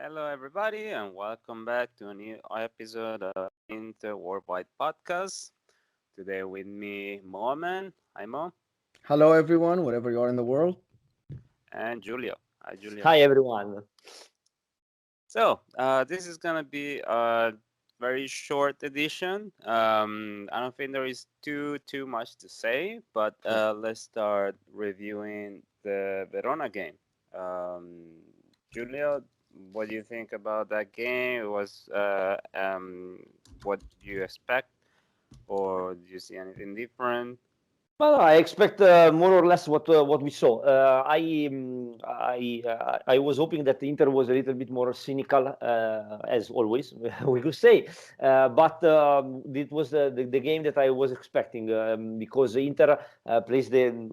Hello, everybody, and welcome back to a new episode of Inter Worldwide Podcast. Today with me, Mohamed, hi Mo, Hello, everyone, wherever you are in the world. and Giulio. Hi, Giulio. Hi everyone. This is gonna be a very short edition. I don't think there is too much to say, but let's start reviewing the Verona game. Giulio, what do you think about that game? It was what do you expect, or do you see anything different? Well, I expect more or less what we saw. I was hoping that Inter was a little bit more cynical, as always, we could say. But it was the game that I was expecting because Inter plays the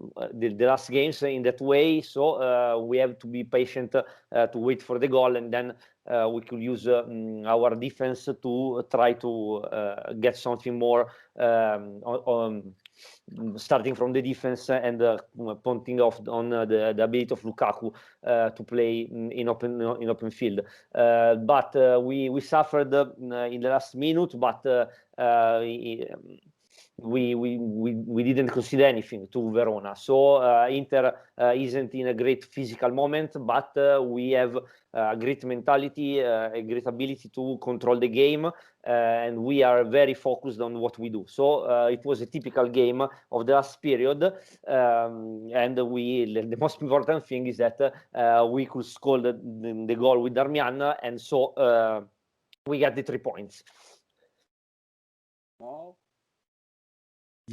last games in that way. So we have to be patient to wait for the goal, and then we could use our defense to try to get something more starting from the defense and pointing off on the ability of Lukaku to play in open field. But we suffered in the last minute, but we didn't consider anything to Verona. So Inter isn't in a great physical moment, but we have a great mentality, a great ability to control the game, and we are very focused on what we do. So it was a typical game of the last period, and the most important thing is that we could score the goal with Darmian, and so we got the 3 points. Well,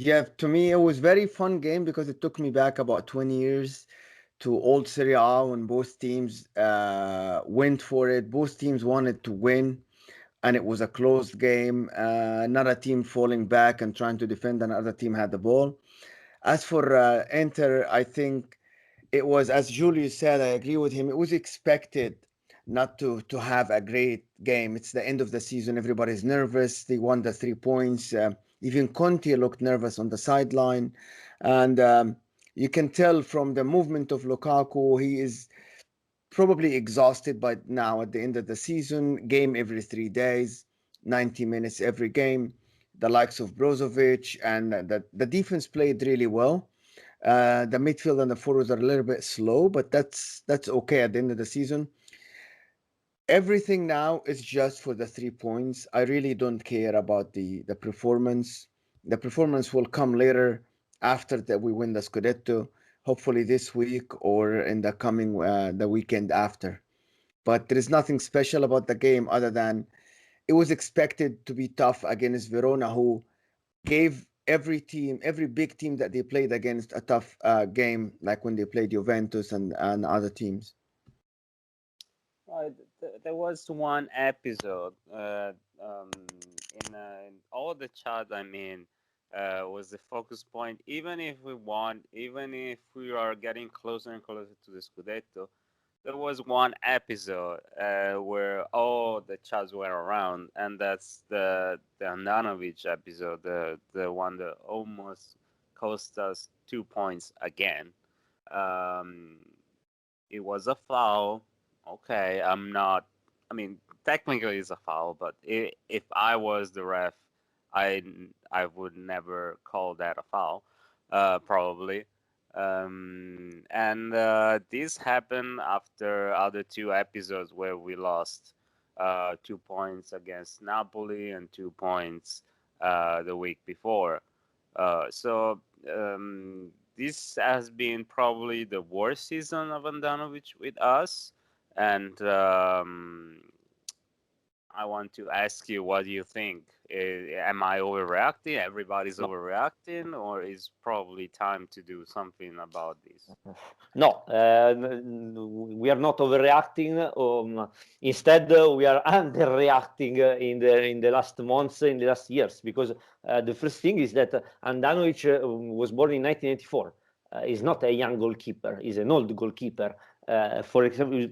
Yeah, to me, it was very fun game because it took me back about 20 years to old Serie A when both teams went for it. Both teams wanted to win, and it was a closed game. Not a team falling back and trying to defend, and other team had the ball. As for Inter, I think it was, as Julius said, I agree with him. It was expected not to have a great game. It's the end of the season. Everybody's nervous. They won the 3 points. Even Conte looked nervous on the sideline. And you can tell from the movement of Lukaku, he is probably exhausted by now at the end of the season. Game every 3 days, 90 minutes every game. The likes of Brozovic and the defense played really well. The midfield and the forwards are a little bit slow, but that's okay at the end of the season. Everything now is just for the 3 points. I really don't care about the performance. The performance will come later after that we win the Scudetto, hopefully this week or in the coming the weekend after. But there is nothing special about the game other than it was expected to be tough against Verona, who gave every team, every big team that they played against a tough game, like when they played Juventus and other teams. there was one episode in all the chat. I mean, was the focus point. Even if we won, even if we are getting closer and closer to the Scudetto, there was one episode where all the chats were around, and that's the Handanovic episode, the one that almost cost us 2 points again. Um, it was a foul. Okay, I'm not. I mean, technically it's a foul, but if I was the ref, I I would never call that a foul, probably. And this happened after other two episodes where we lost 2 points against Napoli and 2 points the week before. So this has been probably the worst season of Handanovic with us, and I want to ask you, what do you think? Am I overreacting? Everybody's overreacting, or is probably time to do something about this? No, we are not overreacting. Instead, we are underreacting in the last months, in the last years, because the first thing is that Handanovic was born in 1984. He's not a young goalkeeper; he's an old goalkeeper. For example,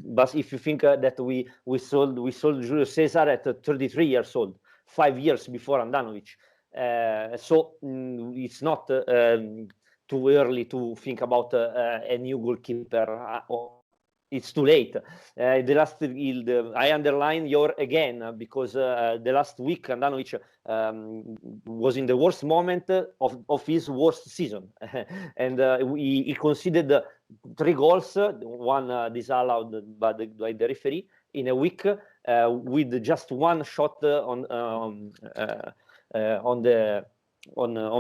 but if you think that we sold Julio Cesar at 33 years old, 5 years before Handanovic, so it's not too early to think about a new goalkeeper. it's too late. I underline your again because the last week Handanovic was in the worst moment of his worst season, and he conceded 3 goals, one disallowed by the referee in a week, with just 1 shot on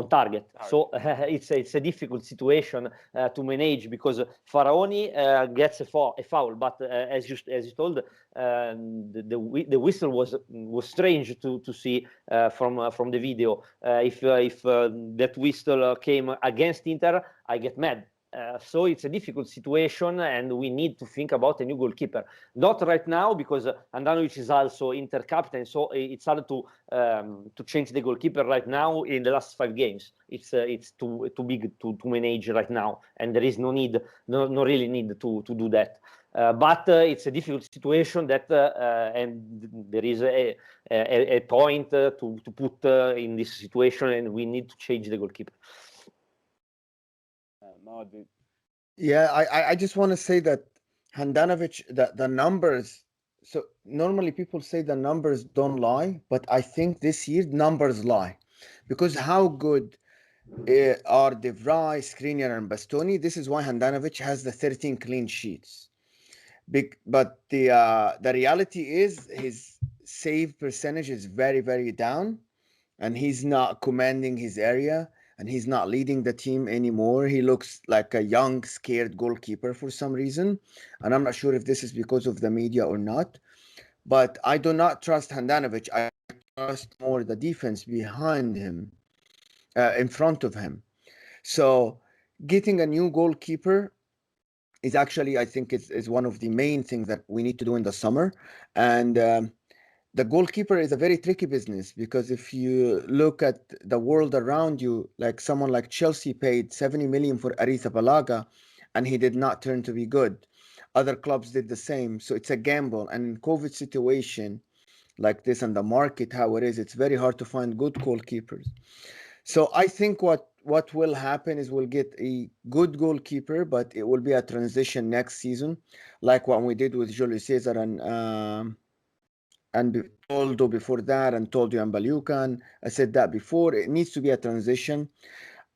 target. So it's a difficult situation to manage because Faraoni gets a foul, but as you told, the whistle was strange to see from the video. If that whistle came against Inter, I get mad. So it's a difficult situation, and we need to think about a new goalkeeper. Not right now because Handanovic is also Inter captain, so it's hard to change the goalkeeper right now in the last 5 games. It's too big to manage right now, and there is no really need to do that. But it's a difficult situation that and there is a point to put in this situation, and we need to change the goalkeeper. Yeah, I just want to say that Handanovic, the numbers. So normally people say the numbers don't lie, but I think this year numbers lie, because how good are De Vrij, Skriniar, and Bastoni? This is why Handanovic has the 13 clean sheets. But the reality is his save percentage is very, very down, and he's not commanding his area, and he's not leading the team anymore. He looks like a young, scared goalkeeper for some reason, and I'm not sure if this is because of the media or not. But I do not trust Handanovic. I trust more the defense behind him, in front of him. So getting a new goalkeeper is actually, I think, is one of the main things that we need to do in the summer. And the goalkeeper is a very tricky business, because if you look at the world around you, like someone like Chelsea paid 70 million for Arrizabalaga, and he did not turn to be good. Other clubs did the same. So it's a gamble. And in COVID situation like this, and the market how it is, it's very hard to find good goalkeepers. So I think what will happen is we'll get a good goalkeeper, but it will be a transition next season, like what we did with Julio Cesar and Toldo before that, and Toldo and Balukan. I said that before. It needs to be a transition.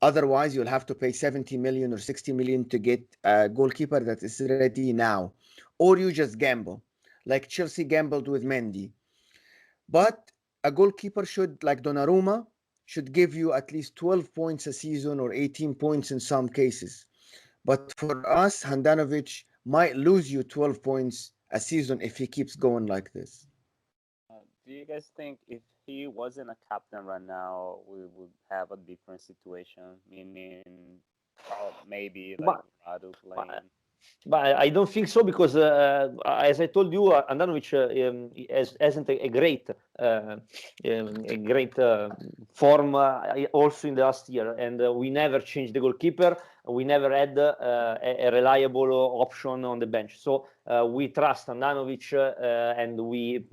Otherwise, you'll have to pay 70 million or 60 million to get a goalkeeper that is ready now. Or you just gamble, like Chelsea gambled with Mendy. But a goalkeeper should, like Donnarumma, should give you at least 12 points a season, or 18 points in some cases. But for us, Handanovic might lose you 12 points a season if he keeps going like this. Do you guys think if he wasn't a captain right now, we would have a different situation? Meaning, maybe like Radu playing. But I don't think so, because as I told you, Handanovic hasn't a great form also in the last year, and we never changed the goalkeeper. We never had a reliable option on the bench. So we trust Handanovic, and we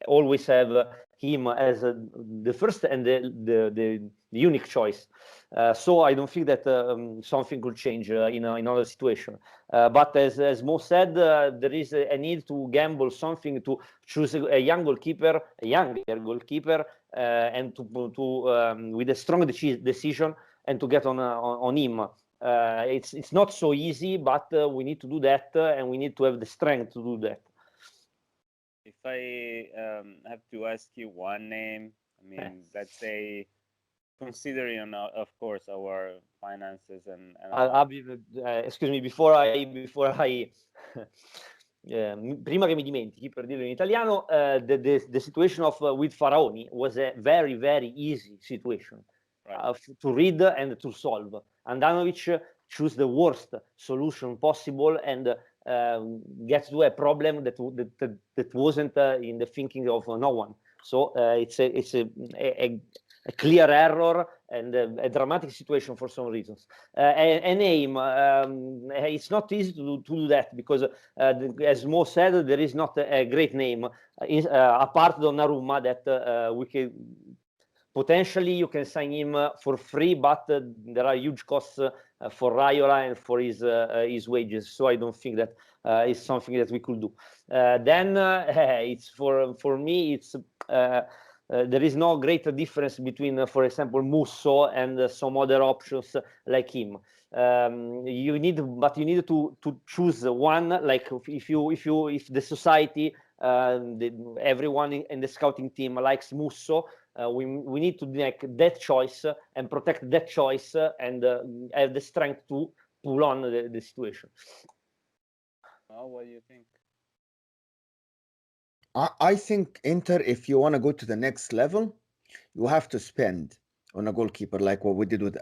always have him as the first and the unique choice. So I don't think that something could change in another situation. But as Mo said, there is a need to gamble something, to choose a younger goalkeeper, and to with a strong decision, and to get on him. It's not so easy, but we need to do that, and we need to have the strength to do that. If I have to ask you one name, I mean, let's say, considering, of course, our finances and excuse me, before I prima che mi dimentichi, per dirlo in italiano, the situation of with Faraoni was a very, very easy situation, right, to read and to solve. Handanovic chose the worst solution possible, and get to a problem that wasn't in the thinking of no one. So it's a clear error, and a dramatic situation for some reasons. A name, it's not easy to do that, because as Mo said, there is not a great name apart from Donnarumma that we can potentially, you can sign him for free, but there are huge costs for Raiola and for his wages. So I don't think that is something that we could do. Then it's for me, it's there is no greater difference between, for example, Musso and some other options like him. You need to choose one. Like if the society, everyone in the scouting team likes Musso, we need to make that choice and protect that choice and have the strength to pull on the situation. Well, what do you think? I think Inter, if you want to go to the next level, you have to spend on a goalkeeper, like what we did with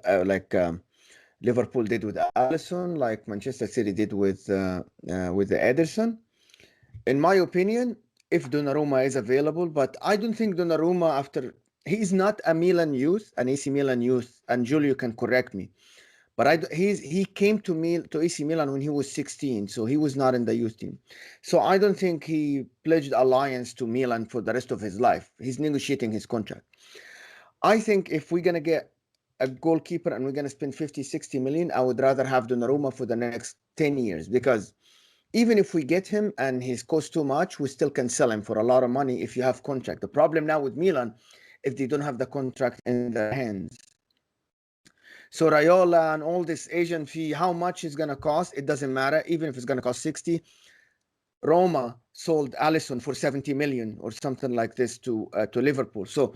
Liverpool did with Alisson, like Manchester City did with the Ederson. In my opinion, if Donnarumma is available, but I don't think Donnarumma, after he's not a Milan youth, an AC Milan youth, and Giulio can correct me. But he came to AC Milan when he was 16, so he was not in the youth team. So I don't think he pledged alliance to Milan for the rest of his life. He's negotiating his contract. I think if we're gonna get a goalkeeper and we're gonna spend 50, 60 million, I would rather have Donnarumma for the next 10 years, because even if we get him and he's cost too much, we still can sell him for a lot of money if you have contract. The problem now with Milan, if they don't have the contract in their hands. So Raiola and all this Asian fee, how much is going to cost? It doesn't matter. Even if it's going to cost 60. Roma sold Alisson for 70 million or something like this to Liverpool. So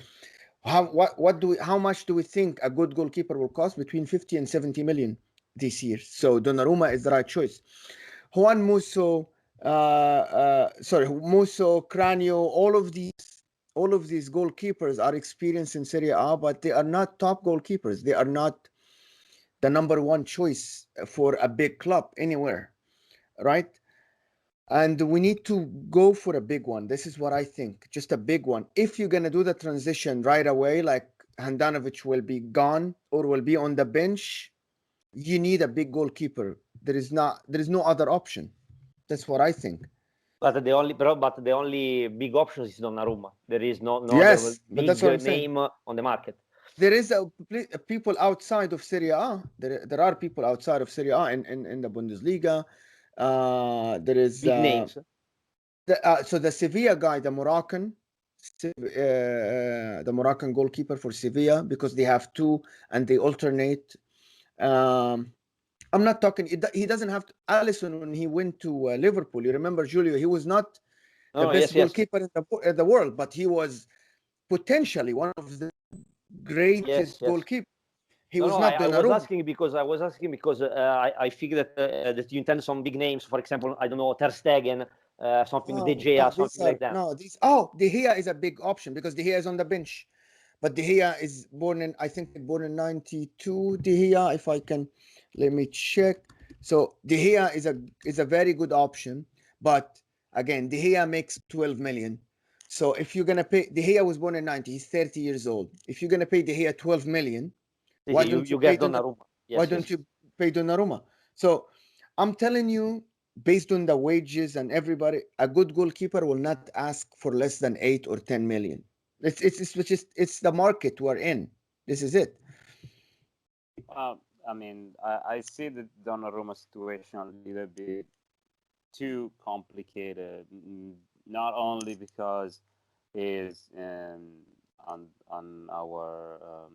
how much do we think a good goalkeeper will cost? Between 50 and 70 million this year. So Donnarumma is the right choice. Juan Musso, Musso, Cranio, all of these goalkeepers are experienced in Serie A, but they are not top goalkeepers. They are not the number one choice for a big club anywhere, right? And we need to go for a big one. This is what I think, just a big one. If you're going to do the transition right away, like Handanovic will be gone or will be on the bench, you need a big goalkeeper. There is no other option. That's what I think. But the only big option is Donnarumma. There is no Yes, other but big name on the market. There is people outside of Serie A. There are people outside of Serie A in the Bundesliga. There is big names. So the Sevilla guy, the Moroccan goalkeeper for Sevilla, because they have two and they alternate. I'm not talking. He doesn't have to. Alisson, when he went to Liverpool, you remember, Giulio, he was not the best goalkeeper in the world, but he was potentially one of the greatest goalkeeper. He was not Donnarumma. I was asking because I figured that you intend some big names. For example, I don't know, Ter Stegen, something De Gea, something like that. No, De Gea is a big option because De Gea is on the bench. But De Gea is born in 92. De Gea, if I can, let me check. So De Gea is a very good option, but again, De Gea makes 12 million. So if you're gonna pay, De Gea was born in 90. He's 30 years old. If you're gonna pay De Gea 12 million, why don't you pay Donnarumma? Why don't you pay Donnarumma? So I'm telling you, based on the wages and everybody, a good goalkeeper will not ask for less than 8 or 10 million. It's the market we're in. This is it. I mean, I see the Donnarumma situation a little bit too complicated. Not only because he's on our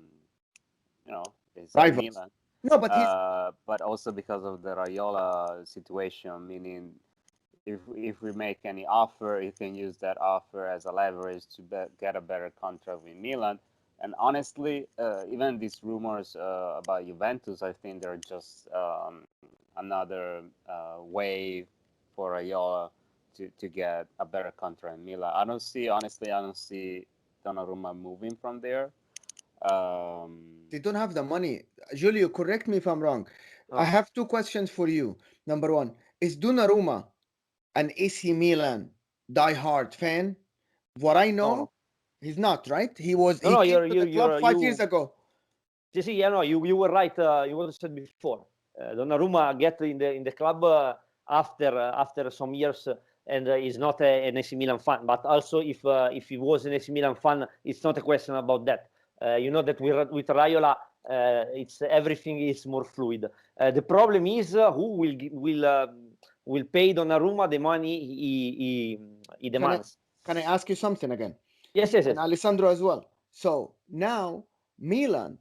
is Milan. No, but also because of the Raiola situation, meaning if we make any offer, he can use that offer as a leverage to get a better contract with Milan. And honestly, even these rumors about Juventus, I think they're just another way for Raiola to get a better contract in Milan. I don't see Donnarumma moving from there. They don't have the money. Giulio, correct me if I'm wrong. I have two questions for you. Number one, is Donnarumma an AC Milan diehard fan? What I know, he's not, right? He was. He came to the club 5 years ago. You were right. You what said before. Donnarumma get in the club after some years, and is not an AC Milan fan. But also, if he was an AC Milan fan, it's not a question about that. You know that with Raiola, it's everything is more fluid. The problem is who will pay Donnarumma the money he demands. Can I ask you something again? Yes, yes, yes. And Alessandro as well. So now Milan,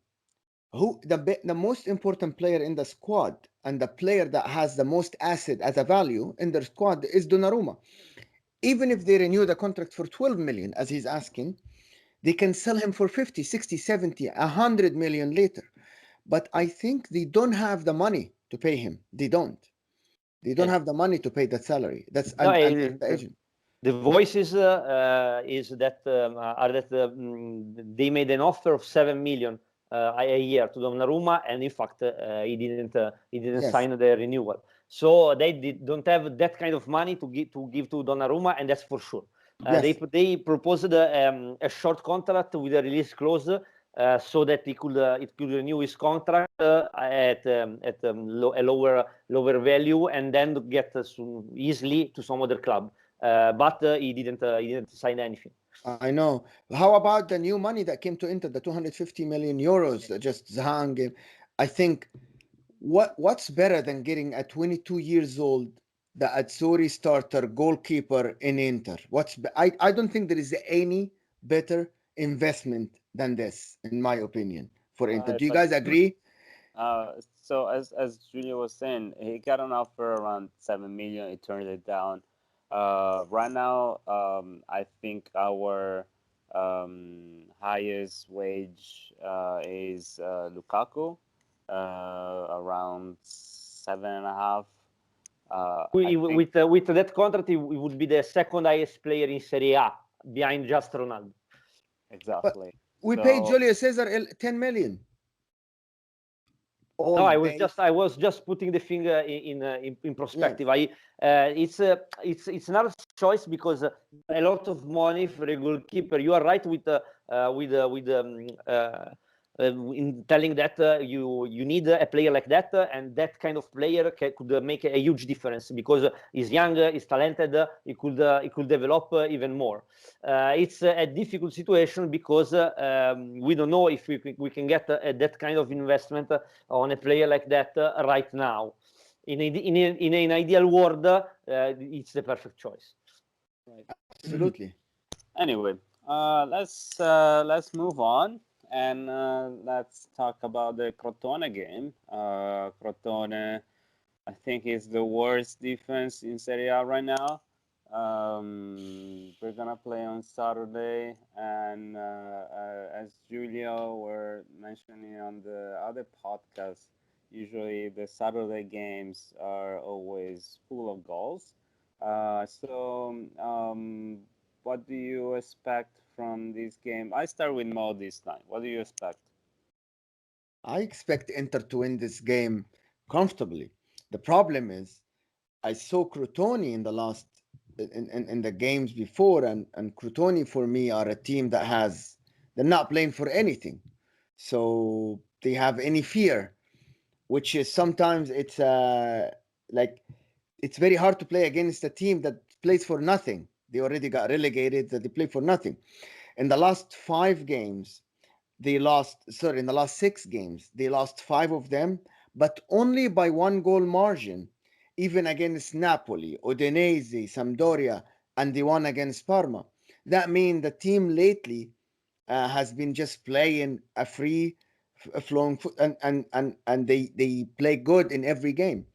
who the most important player in the squad and the player that has the most asset as a value in their squad is Donnarumma. Even if they renew the contract for 12 million, as he's asking, they can sell him for 50, 60, 70, 100 million later. But I think they don't have the money to pay him. They don't. They don't have the money to pay that salary. That's No, and the agent. the voices is that are that they made an offer of 7 million a year to Donnarumma, and in fact he didn't Yes. sign the renewal. So they don't have that kind of money to give to Donnarumma, and that's for sure. Yes. They proposed a short contract with a release clause so that it could renew his contract at a lower value and then get easily to some other club. But he didn't sign anything. I know. How about the new money that came to Inter, the 250 million euros that just Zahan gave? I think what's better than getting a 22 years old, the Azzurri starter goalkeeper in Inter? I don't think there is any better investment than this, in my opinion, for Inter. Do you guys agree? So as Giulio was saying, he got an offer around 7 million. He turned it down. Right now, I think our highest wage is Lukaku, around 7.5. With that contract, he would be the second highest player in Serie A, behind just Ronaldo. Exactly. We paid Julio Cesar 10 million. No, I was just putting the finger in perspective. Yes. It's another choice because a lot of money for a goalkeeper. You are right in telling that you need a player like that, and that kind of player could make a huge difference because he's young, he's talented, he could develop even more. It's a difficult situation because we don't know if we can get that kind of investment on a player like that right now. In an ideal world, it's the perfect choice. Right. Absolutely. Anyway, let's move on. And let's talk about the Crotone game. Crotone, I think, is the worst defense in Serie A right now. We're gonna play on Saturday, and as Giulio were mentioning on the other podcast, usually the Saturday games are always full of goals. What do you expect from this game? I start with Mo this time. What do you expect? I expect Inter to win this game comfortably. The problem is, I saw Crotone in the last in the games before, and Crotone for me are a team that they're not playing for anything, so they have any fear, which is sometimes it's like it's very hard to play against a team that plays for nothing. They already got relegated, that they play for nothing. In the last 5 games, in the last 6 games, they lost 5 of them, but only by 1 goal margin, even against Napoli, Udinese, Sampdoria, and the one against Parma. That means the team lately has been just playing a free flowing foot, and they play good in every game.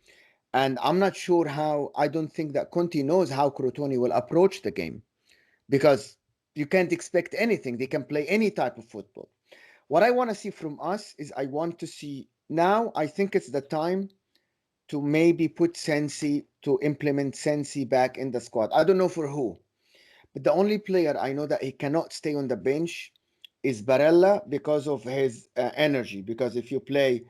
And I'm not sure I don't think that Conte knows how Crotone will approach the game, because you can't expect anything. They can play any type of football. What I want to see from us is I think it's the time to maybe to implement Sensi back in the squad. I don't know for who, but the only player I know that he cannot stay on the bench is Barella because of his energy. Because if you play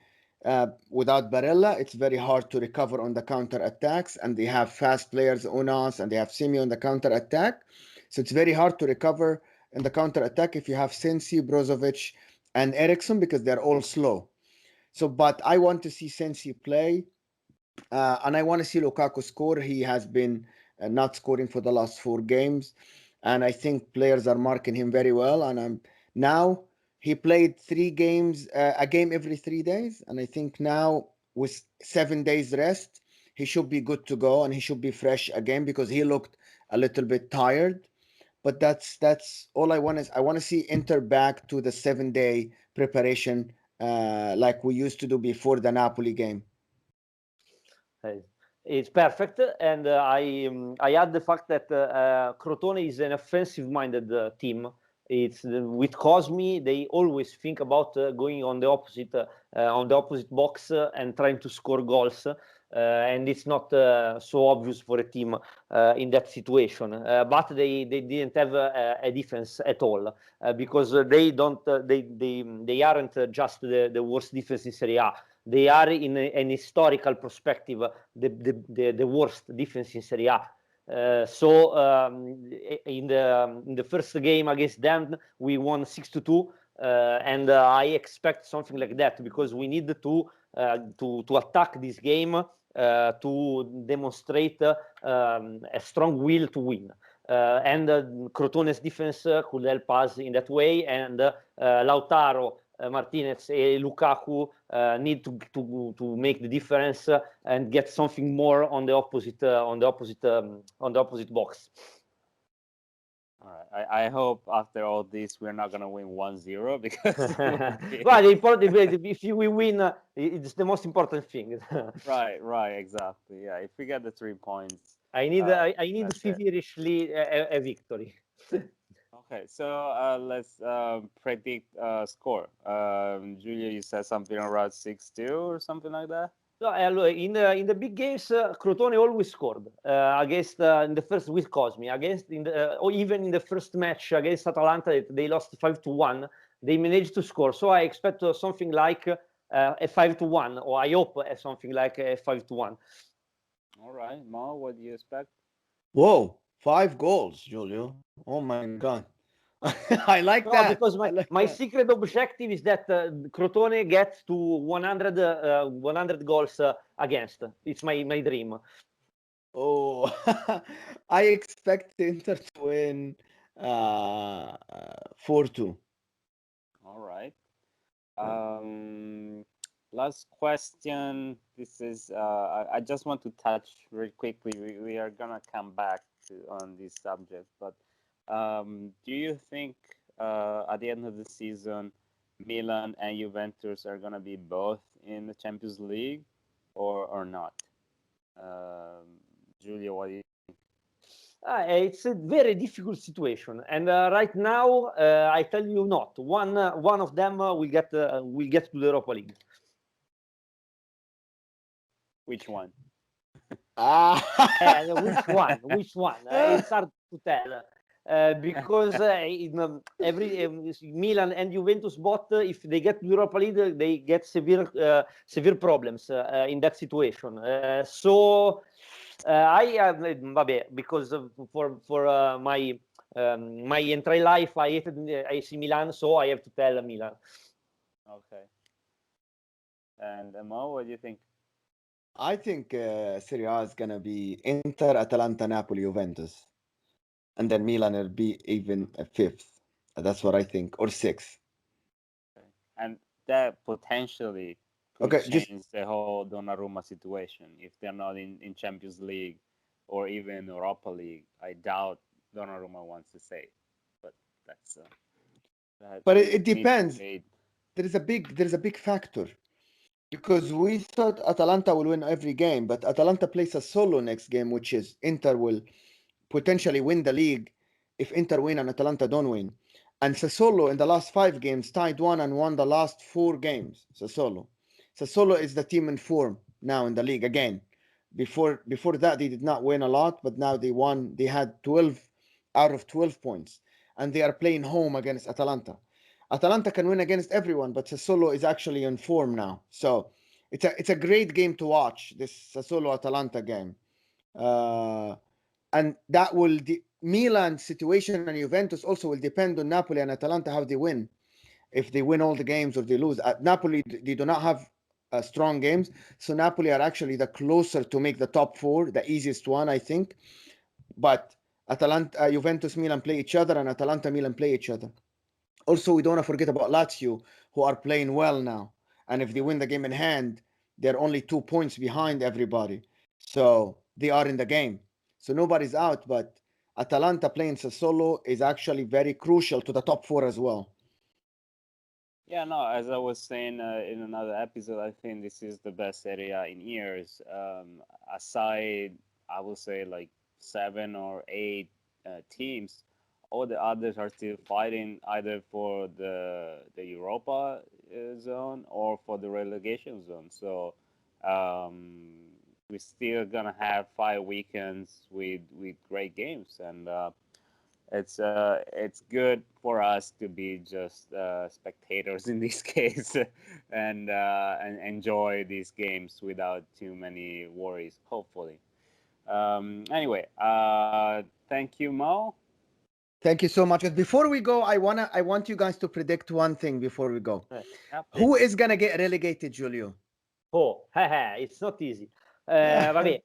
without Barella, it's very hard to recover on the counter attacks, and they have fast players, Unas, and they have Simi on the counter attack. So it's very hard to recover in the counter attack if you have Sensi, Brozovic, and Eriksson, because they're all slow. But I want to see Sensi play, and I want to see Lukaku score. He has been not scoring for the last 4 games, and I think players are marking him very well. And now he played 3 games, a game every 3 days, and I think now with 7 days rest, he should be good to go and he should be fresh again because he looked a little bit tired. But that's all I want is I want to see Inter back to the 7-day preparation like we used to do before the Napoli game. It's perfect, and I add the fact that Crotone is an offensive-minded team. It's with Cosmi, they always think about going on the opposite box and trying to score goals. And it's not so obvious for a team in that situation. But they didn't have a defense at all because they aren't just the worst defense in Serie A. They are in an historical perspective the worst defense in Serie A. So in the first game against them, we won 6-2, and I expect something like that because we need to attack this game to demonstrate a strong will to win. And Crotone's defense could help us in that way, and Lautaro, Martinez and Lukaku need to make the difference and get something more on the opposite box. All right. I hope after all this we're not gonna win 1-0 because well, the important if we win, it's the most important thing. right, exactly. Yeah, if we get the 3 points, I need feverishly a victory. Okay, so let's predict score. Giulio, you said something around 6-2 or something like that? So, in the big games, Crotone always scored against in the first with Cosmi, against or even in the first match against Atalanta, they lost 5-1. They managed to score, so I expect something like a 5-1, or I hope something like a 5-1. All right, Mo, what do you expect? Whoa, 5 goals, Giulio. Oh my God. I like that. Because my secret objective is that Crotone gets to 100 goals against. It's my dream. Oh, I expect Inter to win 4-2. All right. Last question. This is I just want to touch very quickly. We are gonna come back on this subject, but do you think at the end of the season, Milan and Juventus are gonna be both in the Champions League, or not? Giulio, what do you think? It's a very difficult situation, and right now I tell you not. One of them will get to the Europa League. Which one? Which one? Which one? It's hard to tell. Because in every Milan and Juventus both, if they get to Europa League, they get severe problems in that situation. So because for my entire life I hated AC Milan, so I have to tell Milan. Okay. And Mo, what do you think? I think Serie A is gonna be Inter, Atalanta, Napoli, Juventus, and then Milan will be even a 5th. That's what I think, or 6th. Okay. And that potentially could change the whole Donnarumma situation if they're not in Champions League or even Europa League. I doubt Donnarumma wants to say, but that's. But it depends. There is a big factor. Because we thought Atalanta will win every game, but Atalanta plays Sassuolo next game, which is Inter will potentially win the league if Inter win and Atalanta don't win. And Sassuolo in the last 5 games tied 1 and won the last 4 games. Sassuolo is the team in form now in the league again. Before that, they did not win a lot, but now they won. They had 12 out of 12 points, and they are playing home against Atalanta. Atalanta can win against everyone, but Sassuolo is actually in form now. So it's a great game to watch, this Sassuolo-Atalanta game. And that will Milan situation and Juventus also will depend on Napoli and Atalanta how they win. If they win all the games or they lose. At Napoli, they do not have strong games. So Napoli are actually the closer to make the top 4, the easiest one, I think. But Juventus, Milan play each other, and Atalanta, Milan play each other. Also, we don't want to forget about Lazio, who are playing well now. And if they win the game in hand, they're only 2 points behind everybody. So they are in the game. So nobody's out, but Atalanta playing Sassuolo is actually very crucial to the top four as well. Yeah, no, as I was saying in another episode, I think this is the best area in years. Aside, I will say like 7 or 8 teams, all the others are still fighting either for the Europa zone or for the relegation zone. So um, we're still gonna have 5 weekends with great games, and it's good for us to be just spectators in this case and enjoy these games without too many worries, hopefully. Anyway, thank you, Mo. Thank you so much. But before we go, I want you guys to predict one thing before we go. Yeah, Who please. is gonna get relegated, Giulio? Oh, it's not easy. Yeah. Vabbè,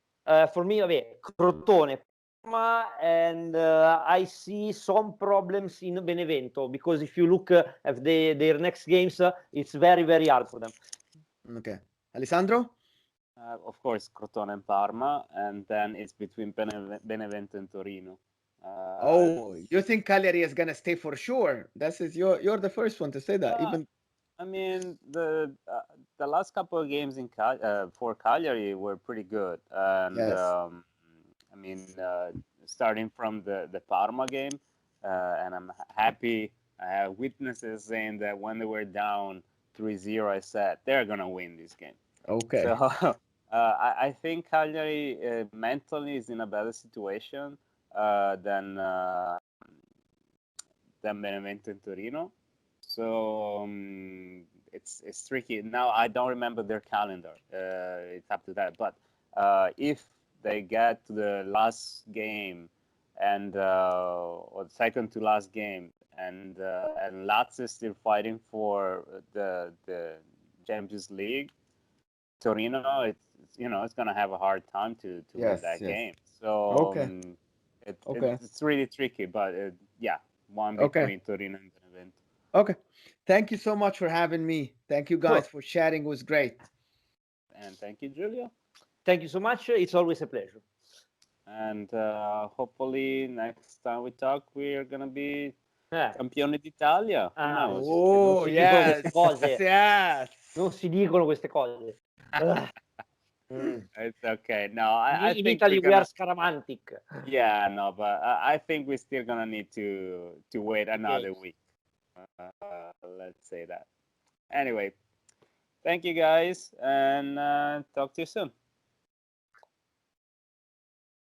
for me, vabbè, Crotone, Parma, and I see some problems in Benevento because if you look at their next games, it's very, very hard for them. Okay. Alessandro? Of course, Crotone and Parma, and then it's between Benevento and Torino. Oh, you think Cagliari is gonna stay for sure? This is you're the first one to say that. uh, Even I mean, the last couple of games for Cagliari were pretty good, and yes. I mean, starting from the Parma game, and I'm happy. I have witnesses saying that when they were down 3-0, I said they're gonna win this game. So Okay. I think Cagliari mentally is in a better situation than Benevento and Torino. So it's tricky. Now I don't remember their calendar. It's up to that. But if they get to the last game or the second to last game, and Lazio is still fighting for the Champions League, Torino, it's gonna have a hard time to win Yes, that yes. game. So Okay. Okay. it's really tricky. But yeah, one Okay. between Torino and Benevento. Okay. Thank you so much for having me. Thank you guys So, for chatting. It was great. And thank you, Giulio. thank you so much. It's always a pleasure. And hopefully next time we talk, we're gonna be Eh, campione d'Italia. Who knows? che non Oh, si dicono queste yes. cose. Yes. Non si dicono queste cose. Ah, Mm. It's okay. No, I in think Italy we're we are gonna. scaramantic. Yeah, no, but I think we're still gonna need to wait another Games. week. Let's say that. Anyway, thank you guys, and talk to you soon.